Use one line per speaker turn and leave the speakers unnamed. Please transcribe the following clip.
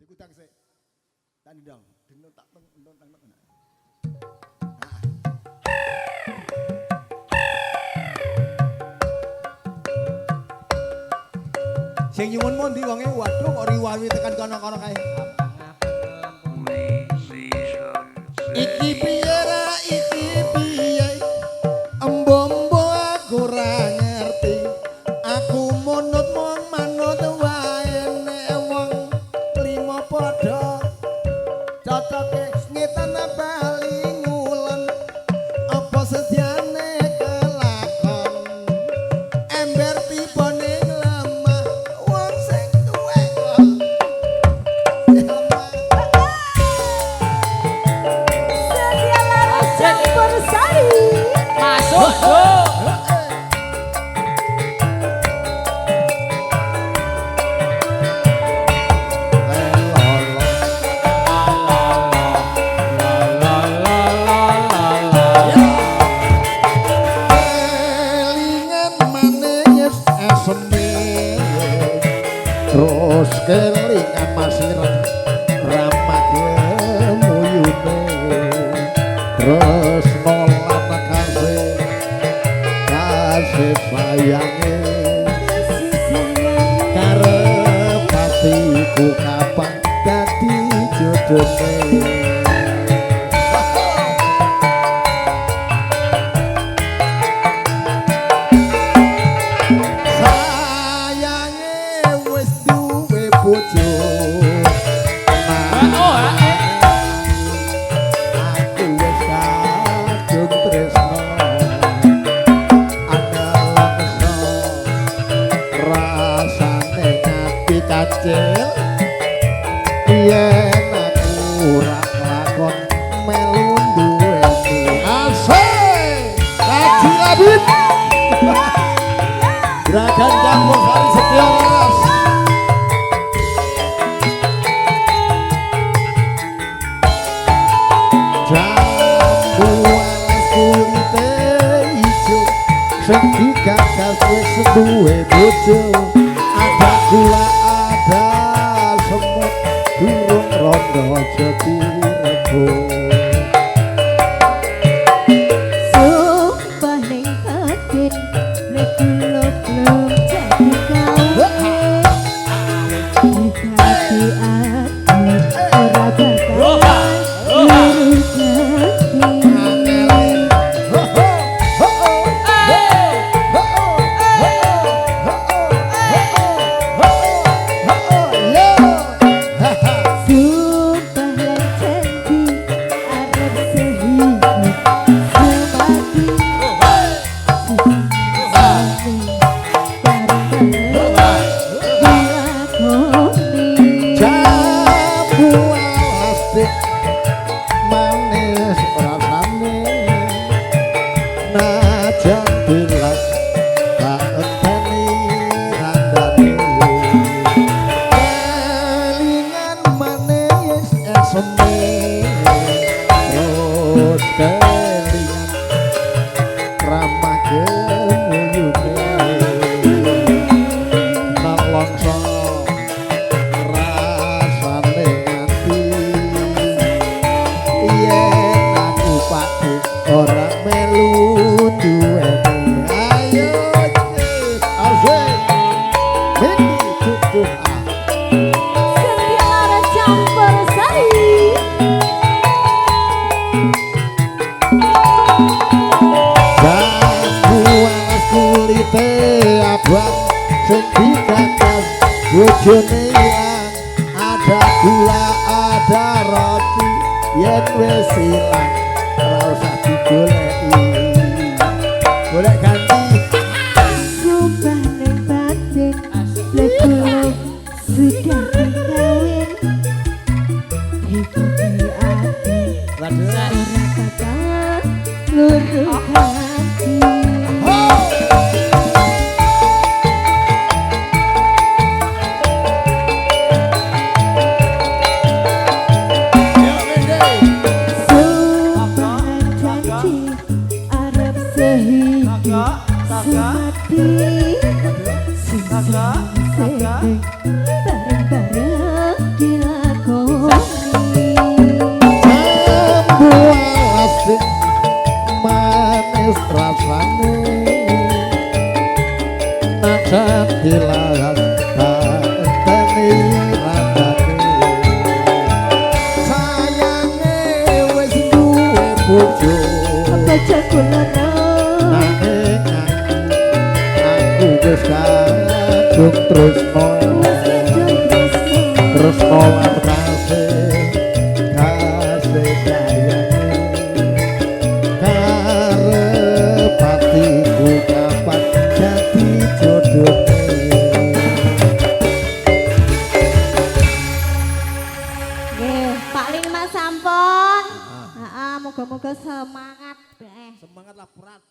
kudang sik. Tani dong. Dino tak teng teng. Sing nyuwun mondi wonge waduh kok riwawi tekan kono-kono kae. Iki piye ra iki piye embo-embo aku ra ngerti aku munut mung manut wae nek wong limo padha cocoke ngetan bali ngulon apa sediane kelakon ember pipone lemah wong sing duwe terus kelingan masiran ramah muyune terus nolak kasih sayange karep hatiku kapan dadi jodohne yen aku ora lakon melu duweni asik kaji labit gerakan campur sari setias jambu alas kulite ijo sing digagas wis duwe bojo ada gula ada semut durung rondo jadi rego
sumpah ning batin nek kula belum jadi kawin dadi aku ora bakal lurus
bojone ilang ada gula ada roti yen wis ilang ora usah digoleki golek ganti
sumpah ning batin nek kula sudah kawin dadi ati ora bakal lurus hati bareng-bareng dilakukan
adalah perhatian